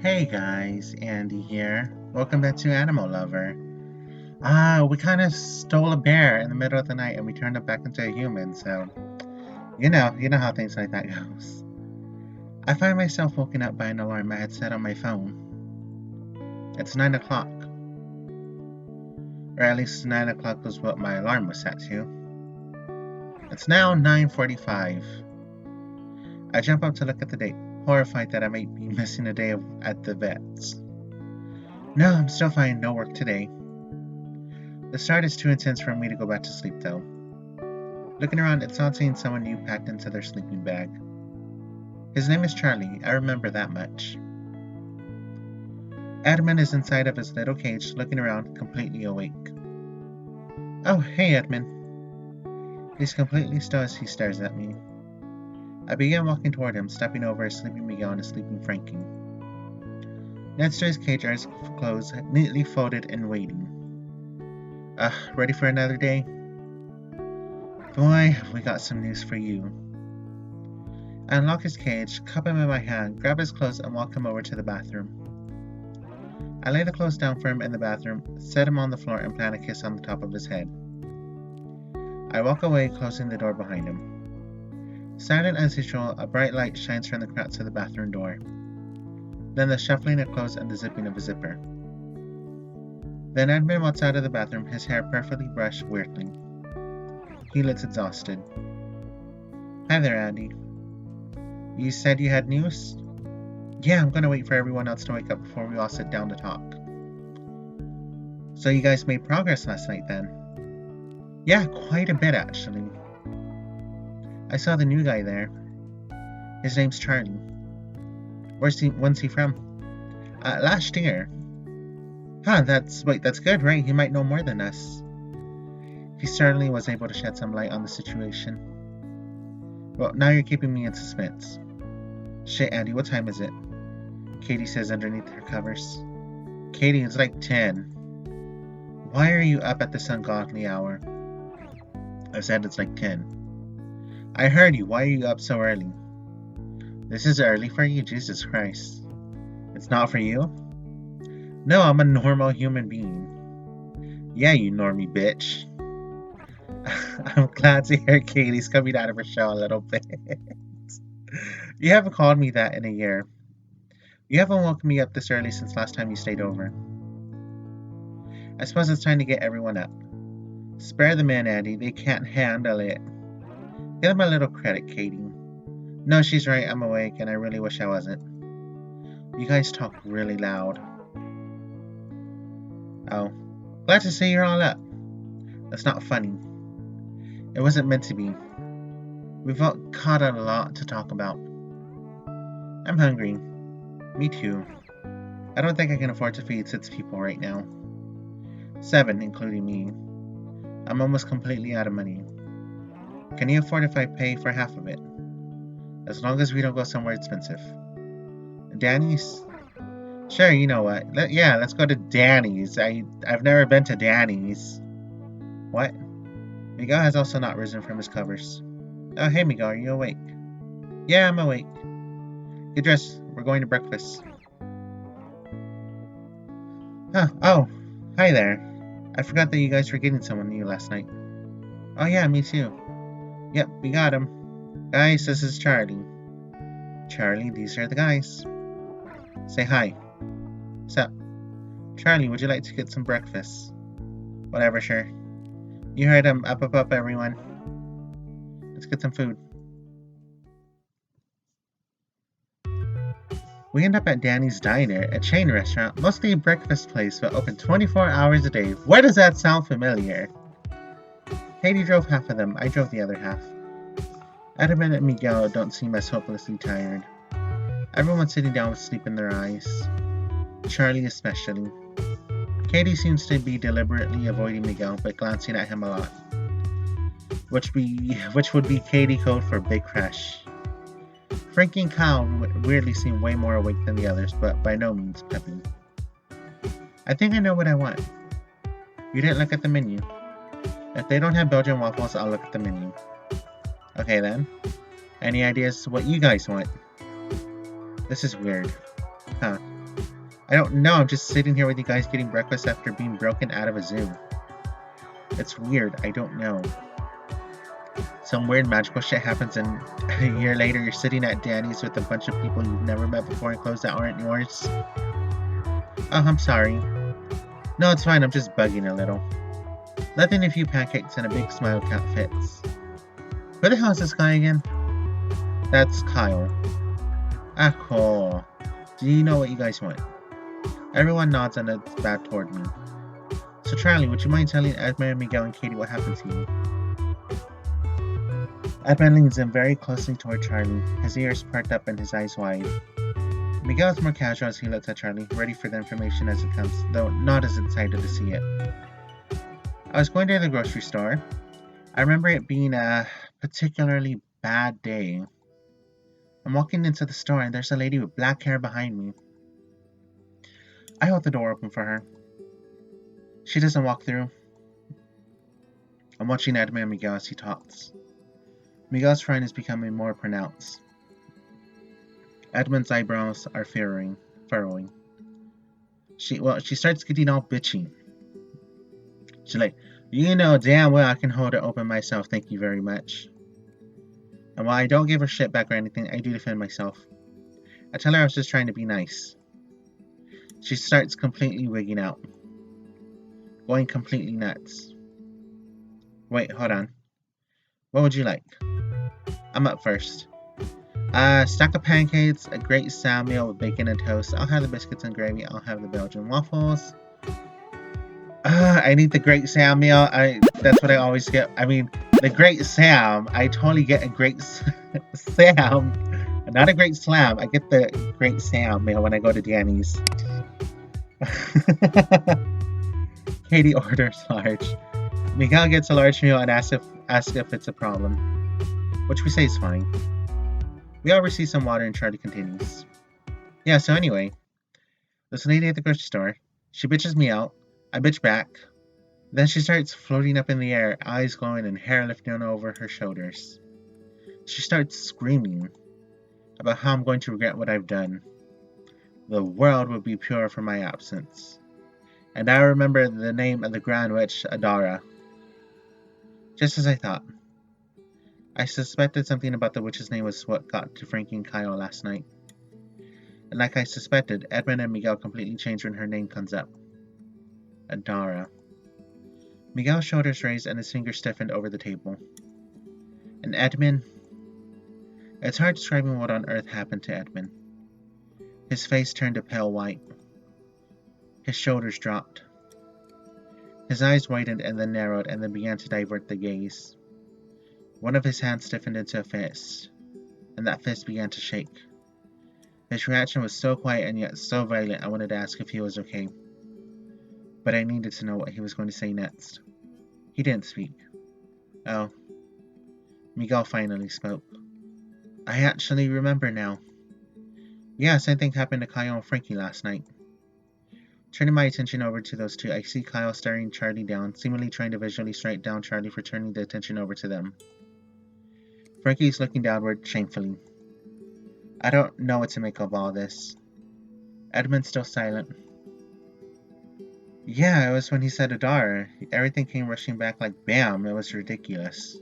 Hey guys, Andy here. Welcome back to Animal Lover. We kind of stole a bear in the middle of the night and we turned it back into a human, so you know how things like that goes. I find myself woken up by an alarm I had set on my phone. It's 9 o'clock, or at least 9 o'clock was what my alarm was set to. It's now 9:45. I jump up to look at the date, horrified that I might be missing a day at the vet's. No, I'm still fine, no work today. The start is too intense for me to go back to sleep, though. Looking around, it's odd seeing someone new packed into their sleeping bag. His name is Charlie, I remember that much. Edmund is inside of his little cage, looking around, completely awake. Oh, hey, Edmund. He's completely still as he stares at me. I begin walking toward him, stepping over a sleeping Miguel and a sleeping Frankie. Next to his cage are his clothes, neatly folded and waiting. Ready for another day? Boy, we got some news for you. I unlock his cage, cup him in my hand, grab his clothes, and walk him over to the bathroom. I lay the clothes down for him in the bathroom, set him on the floor, and plant a kiss on the top of his head. I walk away, closing the door behind him. Silent as usual, a bright light shines from the cracks of the bathroom door. Then the shuffling of clothes and the zipping of a zipper. Then Edmund walks out of the bathroom, his hair perfectly brushed weirdly. He looks exhausted. Hi there, Andy. You said you had news? Yeah, I'm gonna wait for everyone else to wake up before we all sit down to talk. So you guys made progress last night then? Yeah, quite a bit actually. I saw the new guy there. His name's Charlie. When's he from? Last year. Huh, that's good, right? He might know more than us. He certainly was able to shed some light on the situation. Well, now you're keeping me in suspense. Shit, Andy, what time is it? Katie says underneath her covers. Katie, it's like 10. Why are you up at this ungodly hour? I said it's like 10. I heard you. Why are you up so early? This is early for you? Jesus Christ. It's not for you? No, I'm a normal human being. Yeah, you normie bitch. I'm glad to hear Katie's coming out of her shell a little bit. You haven't called me that in a year. You haven't woken me up this early since last time you stayed over. I suppose it's time to get everyone up. Spare the men, Andy. They can't handle it. Give them a little credit, Katie. No, she's right. I'm awake, and I really wish I wasn't. You guys talk really loud. Oh. Glad to see you're all up. That's not funny. It wasn't meant to be. We've all got a lot to talk about. I'm hungry. Me too. I don't think I can afford to feed 6 people right now. 7, including me. I'm almost completely out of money. Can you afford if I pay for half of it? As long as we don't go somewhere expensive. Danny's? Sure, you know what. Let's go to Danny's. I've never been to Danny's. What? Miguel has also not risen from his covers. Oh, hey Miguel, are you awake? Yeah, I'm awake. Get dressed. We're going to breakfast. Huh, oh, hi there. I forgot that you guys were getting someone new last night. Oh yeah, me too. Yep, we got him. Guys, this is Charlie. Charlie, these are the guys. Say hi. Sup? Charlie, would you like to get some breakfast? Whatever, sure. You heard him. Up, everyone. Let's get some food. We end up at Danny's Diner, a chain restaurant, mostly a breakfast place, but open 24 hours a day. Where does that sound familiar? Katie drove half of them. I drove the other half. Edmund and Miguel don't seem as hopelessly tired. Everyone's sitting down with sleep in their eyes. Charlie especially. Katie seems to be deliberately avoiding Miguel, but glancing at him a lot. Which would be Katie code for big crush. Frankie and Kyle weirdly seem way more awake than the others, but by no means peppy. I think I know what I want. You didn't look at the menu. If they don't have Belgian waffles, I'll look at the menu. Okay then. Any ideas what you guys want? This is weird. Huh. I don't know, I'm just sitting here with you guys getting breakfast after being broken out of a zoo. It's weird, I don't know. Some weird magical shit happens and a year later you're sitting at Danny's with a bunch of people you've never met before and clothes that aren't yours. Oh, I'm sorry. No, it's fine, I'm just bugging a little. Nothing, a few pancakes and a big smile count fits. Who the hell is this guy again? That's Kyle. Ah, cool. Do you know what you guys want? Everyone nods and it's back toward me. So Charlie, would you mind telling Edmund, Miguel, and Katie what happened to you? Edmund leans in very closely toward Charlie, his ears perked up and his eyes wide. Miguel is more casual as he looks at Charlie, ready for the information as it comes, though not as excited to see it. I was going to the grocery store. I remember it being a particularly bad day. I'm walking into the store and there's a lady with black hair behind me. I hold the door open for her. She doesn't walk through. I'm watching Edmund and Miguel as he talks. Miguel's frown is becoming more pronounced. Edmund's eyebrows are furrowing. She starts getting all bitchy. She's like, you know damn well I can hold it open myself, thank you very much. And while I don't give her shit back or anything, I do defend myself. I tell her I was just trying to be nice. She starts completely wigging out. Going completely nuts. Wait, hold on. What would you like? I'm up first. Stack of pancakes, a great sound meal with bacon and toast. I'll have the biscuits and gravy. I'll have the Belgian waffles. I need the Great Sam meal. That's what I always get. I mean, the Great Sam. I totally get a Great Sam. Not a Great Slam. I get the Great Sam meal when I go to Danny's. Katie orders large. Miguel gets a large meal and asks if it's a problem, which we say is fine. We all receive some water and Charlie continues. Yeah, so anyway, this lady at the grocery store, she bitches me out. I bitch back. Then she starts floating up in the air, eyes glowing and hair lifting over her shoulders. She starts screaming about how I'm going to regret what I've done. The world will be pure for my absence. And I remember the name of the Grand Witch, Adara. Just as I thought. I suspected something about the witch's name was what got to Frankie and Kyle last night. And like I suspected, Edmund and Miguel completely change when her name comes up. Adara. Miguel's shoulders raised and his fingers stiffened over the table. And Edmund? It's hard describing what on earth happened to Edmund. His face turned a pale white. His shoulders dropped. His eyes widened and then narrowed and then began to divert the gaze. One of his hands stiffened into a fist, and that fist began to shake. His reaction was so quiet and yet so violent I wanted to ask if he was okay. But I needed to know what he was going to say next. He didn't speak. Oh. Miguel finally spoke. I actually remember now. Yeah, same thing happened to Kyle and Frankie last night. Turning my attention over to those two, I see Kyle staring Charlie down, seemingly trying to visually strike down Charlie for turning the attention over to them. Frankie is looking downward shamefully. I don't know what to make of all this. Edmund's still silent. Yeah, it was when he said Adara. Everything came rushing back like bam. It was ridiculous.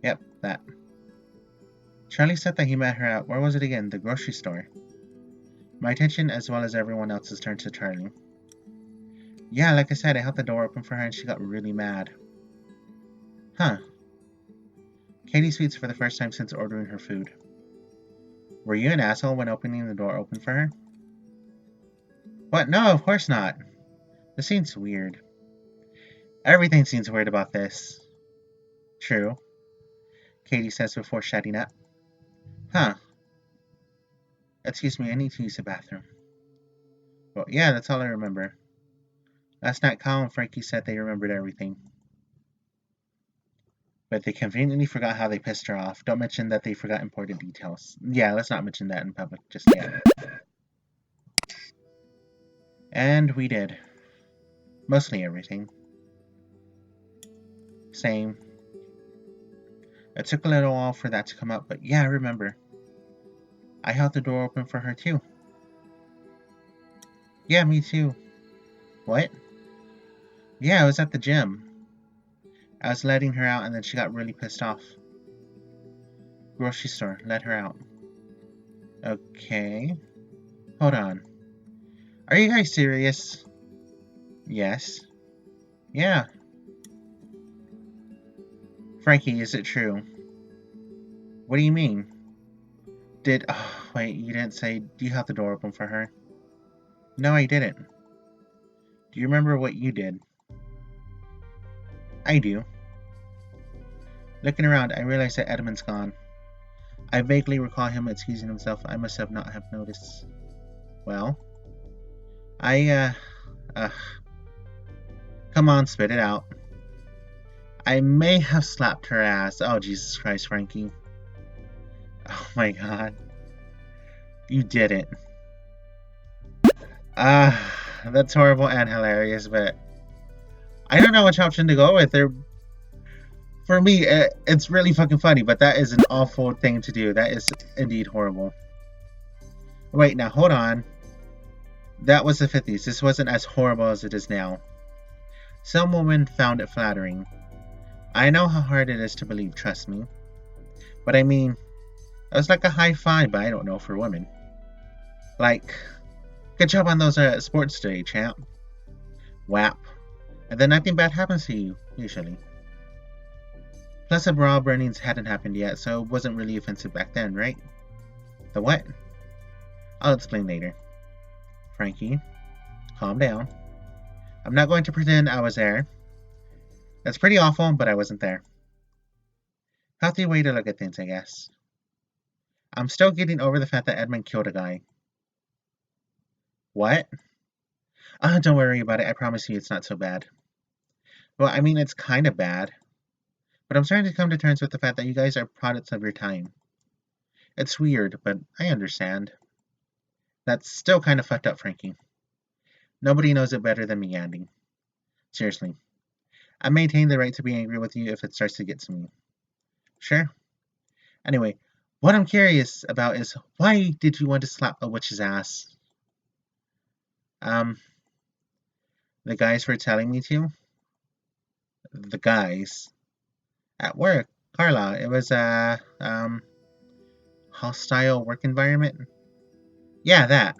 Yep, that. Charlie said that he met her at, where was it again? The grocery store. My attention, as well as everyone else's, turned to Charlie. Yeah, like I said, I held the door open for her and she got really mad. Huh. Katie speaks for the first time since ordering her food. Were you an asshole when opening the door open for her? What? No, of course not. This seems weird. Everything seems weird about this. True, Katie says before shutting up. Huh. Excuse me, I need to use the bathroom. Well, yeah, that's all I remember. Last night, Kyle and Frankie said they remembered everything. But they conveniently forgot how they pissed her off. Don't mention that they forgot important details. Yeah, let's not mention that in public just yet. And we did. Mostly everything. Same. It took a little while for that to come up, but yeah, I remember. I held the door open for her too. Yeah, me too. What? Yeah, I was at the gym. I was letting her out and then she got really pissed off. Grocery store, let her out. Okay. Hold on. Are you guys serious? Yes. Yeah. Frankie, is it true? What do you mean? Oh, wait, you didn't say, do you have the door open for her? No, I didn't. Do you remember what you did? I do. Looking around, I realize that Edmund's gone. I vaguely recall him excusing himself. I must have not have noticed. Well, I, uh, come on, spit it out. I may have slapped her ass. Oh, Jesus Christ, Frankie. Oh my god. You didn't. That's horrible and hilarious, but I don't know which option to go with. For me, it's really fucking funny, but that is an awful thing to do. That is indeed horrible. Wait, now hold on. That was the 50s. This wasn't as horrible as it is now. Some women found it flattering. I know how hard it is to believe, trust me. But I mean, it was like a high five, but I don't know for women. Like, good job on those sports today, champ. Whap. And then nothing bad happens to you, usually. Plus, the bra burnings hadn't happened yet, so it wasn't really offensive back then, right? The what? I'll explain later. Frankie, calm down. I'm not going to pretend I was there. That's pretty awful, but I wasn't there. Healthy way to look at things, I guess. I'm still getting over the fact that Edmund killed a guy. What? Don't worry about it. I promise you it's not so bad. Well, I mean, it's kind of bad. But I'm starting to come to terms with the fact that you guys are products of your time. It's weird, but I understand. That's still kind of fucked up, Frankie. Nobody knows it better than me, Andy. Seriously. I maintain the right to be angry with you if it starts to get to me. Sure. Anyway, what I'm curious about is why did you want to slap a witch's ass? The guys were telling me to. The guys. At work, Carla, it was a, hostile work environment? Yeah, that.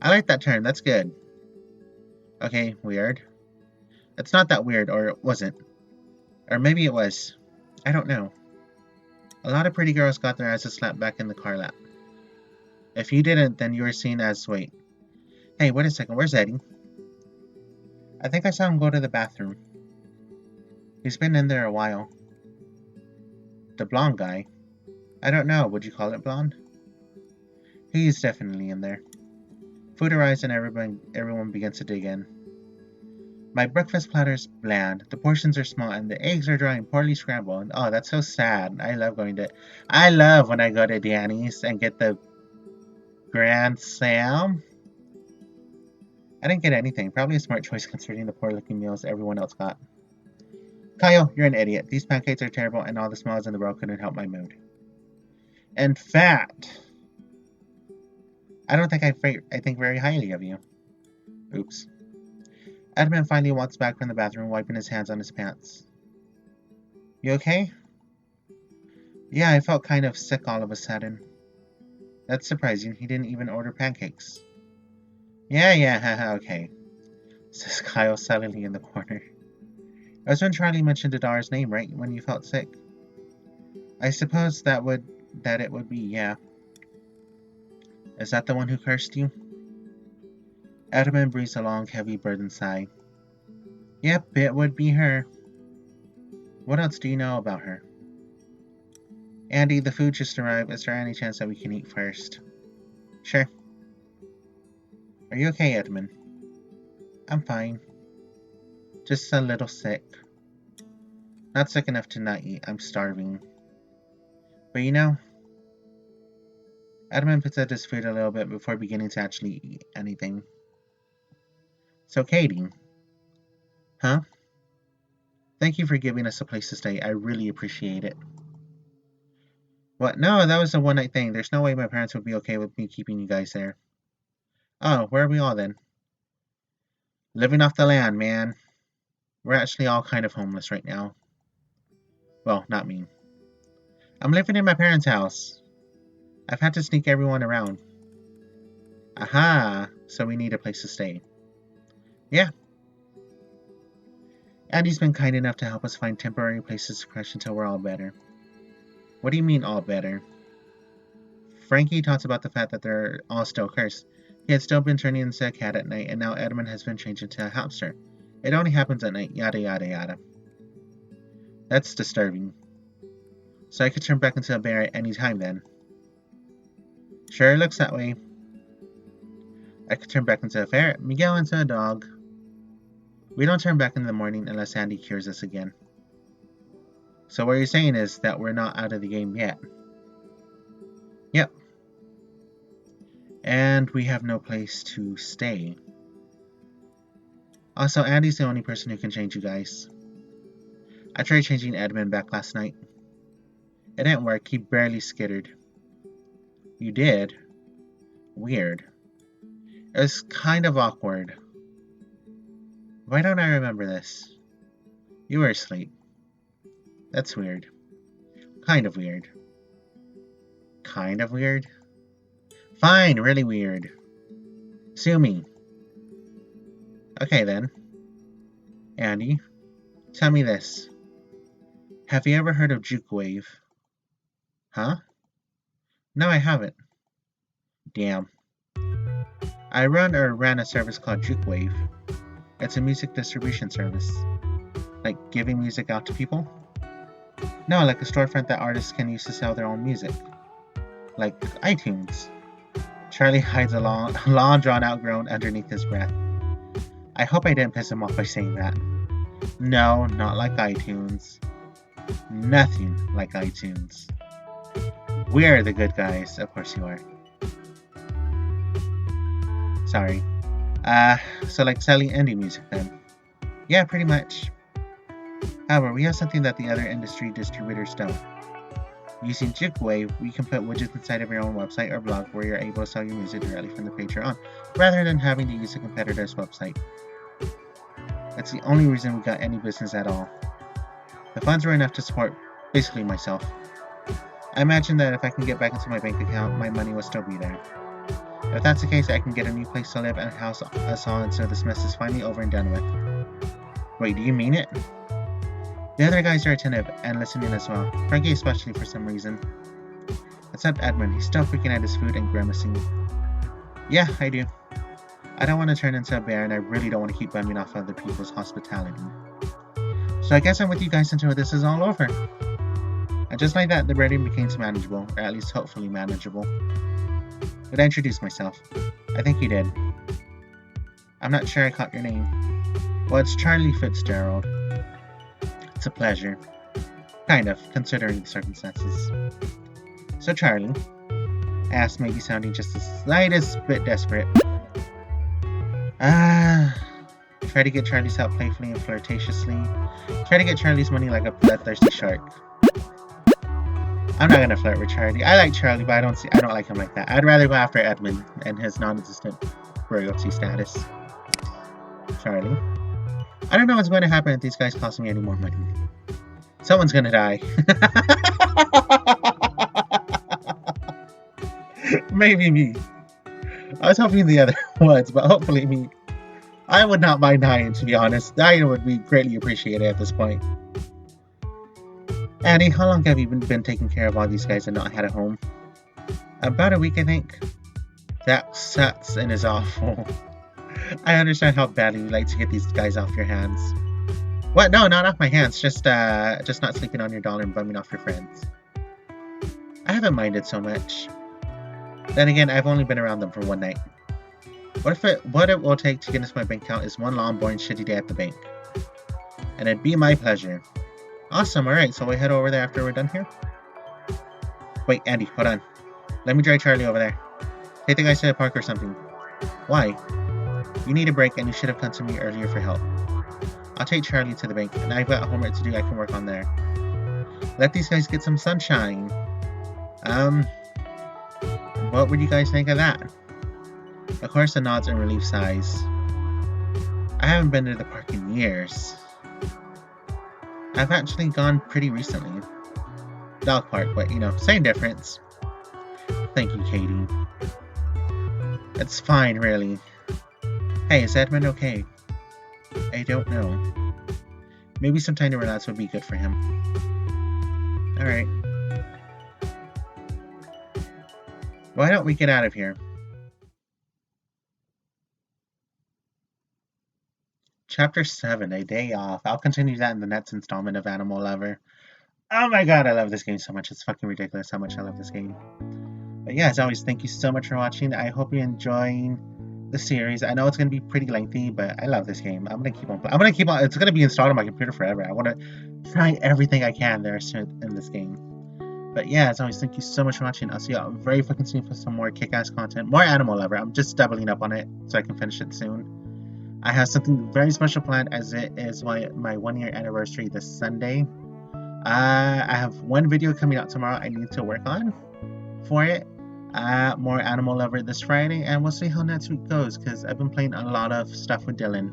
I like that term, that's good. Okay, weird. It's not that weird, or it wasn't. Or maybe it was. I don't know. A lot of pretty girls got their asses slapped back in the car lap. If you didn't, then you were seen as, wait. Hey, wait a second, where's Eddie? I think I saw him go to the bathroom. He's been in there a while. The blonde guy? I don't know, would you call it blonde? He's definitely in there. Food arrives and everyone begins to dig in. My breakfast platter's bland, the portions are small, and the eggs are dry and poorly scrambled. Oh, that's so sad. I love when I go to Danny's and get the Grand Slam. I didn't get anything. Probably a smart choice considering the poor-looking meals everyone else got. Kyle, you're an idiot. These pancakes are terrible, and all the smiles in the world couldn't help my mood. In fact, I don't think I think very highly of you. Oops. Edmund finally walks back from the bathroom, wiping his hands on his pants. You okay? Yeah, I felt kind of sick all of a sudden. That's surprising. He didn't even order pancakes. Yeah, haha, okay, says Kyle silently in the corner. That was when Charlie mentioned Adar's name, right? When you felt sick. I suppose that it would be, yeah. Is that the one who cursed you? Edmund breathes a long, heavy, burdened sigh. Yep, it would be her. What else do you know about her? Andy, the food just arrived. Is there any chance that we can eat first? Sure. Are you okay, Edmund? I'm fine. Just a little sick. Not sick enough to not eat. I'm starving. But you know, Edmund puts out his food a little bit before beginning to actually eat anything. So, Katie. Huh? Thank you for giving us a place to stay. I really appreciate it. What? No, that was a one-night thing. There's no way my parents would be okay with me keeping you guys there. Oh, where are we all then? Living off the land, man. We're actually all kind of homeless right now. Well, not me. I'm living in my parents' house. I've had to sneak everyone around. Aha! So we need a place to stay. Yeah. Andy's been kind enough to help us find temporary places to crash until we're all better. What do you mean, all better? Frankie talks about the fact that they're all still cursed. He had still been turning into a cat at night, and now Edmund has been changed into a hamster. It only happens at night, yada yada yada. That's disturbing. So I could turn back into a bear at any time then. Sure looks that way. I could turn back into a ferret, Miguel into a dog. We don't turn back in the morning unless Andy cures us again. So what you're saying is that we're not out of the game yet. Yep. And we have no place to stay. Also, Andy's the only person who can change you guys. I tried changing Edmund back last night. It didn't work, he barely skittered. You did? Weird. It was kind of awkward. Why don't I remember this? You were asleep. That's weird. Kind of weird. Kind of weird? Fine, really weird. Sue me. Okay then. Andy, tell me this. Have you ever heard of Juke Wave? Huh? No, I haven't. Damn. I ran a service called Juke Wave. It's a music distribution service. Like giving music out to people? No, like a storefront that artists can use to sell their own music. Like iTunes. Charlie hides a long drawn-out groan underneath his breath. I hope I didn't piss him off by saying that. No, not like iTunes. Nothing like iTunes. We're the good guys. Of course you are. Sorry. So like selling indie music then? Yeah, pretty much. However, we have something that the other industry distributors don't. Using JukeWave, we can put widgets inside of your own website or blog where you're able to sell your music directly from the page you're on, rather than having to use a competitor's website. That's the only reason we got any business at all. The funds were enough to support basically myself. I imagine that if I can get back into my bank account, my money will still be there. If that's the case, I can get a new place to live and house us all until this mess is finally over and done with. Wait, do you mean it? The other guys are attentive and listening as well, Frankie especially for some reason. Except Edmund, he's still freaking at his food and grimacing. Yeah, I do. I don't want to turn into a bear and I really don't want to keep bumming off other people's hospitality. So I guess I'm with you guys until this is all over. And just like that, the burden became manageable, or at least hopefully manageable. Did I introduce myself? I think you did. I'm not sure I caught your name. Well, it's Charlie Fitzgerald. It's a pleasure. Kind of, considering the circumstances. So Charlie, I asked, maybe sounding just the slightest bit desperate. Try to get Charlie's help playfully and flirtatiously. Try to get Charlie's money like a bloodthirsty shark. I'm not gonna flirt with Charlie. I like Charlie, but I don't like him like that. I'd rather go after Edmund and his non-existent royalty status. Charlie, I don't know what's going to happen if these guys cost me any more money. Someone's gonna die. Maybe me. I was hoping the other ones, but hopefully me. I would not mind dying, to be honest. Dying would be greatly appreciated at this point. Andy, how long have you been taking care of all these guys and not had a home? About a week, I think. That sucks and is awful. I understand how badly you like to get these guys off your hands. What? No, not off my hands. Just not sleeping on your doll and bumming off your friends. I haven't minded so much. Then again, I've only been around them for one night. What it will take to get into my bank account is one long, boring, shitty day at the bank. And it'd be my pleasure. Awesome, alright, so we head over there after we're done here? Wait, Andy, hold on. Let me drive Charlie over there. Take the guys to the park or something. Why? You need a break and you should have come to me earlier for help. I'll take Charlie to the bank, and I've got homework to do I can work on there. Let these guys get some sunshine. What would you guys think of that? Of course, the nods and relief sighs. I haven't been to the park in years. I've actually gone pretty recently. Dog park, but same difference. Thank you, Katie. It's fine, really. Hey, is Edmund okay? I don't know. Maybe some time to relax would be good for him. Alright. Why don't we get out of here? Chapter 7, A Day Off. I'll continue that in the next installment of Animal Lover. Oh my god, I love this game so much. It's fucking ridiculous how much I love this game. But yeah, as always, thank you so much for watching. I hope you're enjoying the series. I know it's going to be pretty lengthy, but I love this game. I'm going to keep on playing. It's going to be installed on my computer forever. I want to try everything I can there in this game. But yeah, as always, thank you so much for watching. I'll see y'all very fucking soon for some more kick-ass content. More Animal Lover. I'm just doubling up on it so I can finish it soon. I have something very special planned as it is my 1-year anniversary this Sunday. I have one video coming out tomorrow I need to work on for it. More Animal Lover this Friday, and we'll see how next week goes, because I've been playing a lot of stuff with Dylan.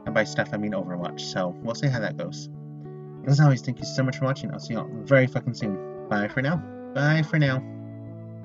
And by stuff, I mean Overwatch, so we'll see how that goes. But as always, thank you so much for watching. I'll see y'all very fucking soon. Bye for now. Bye for now.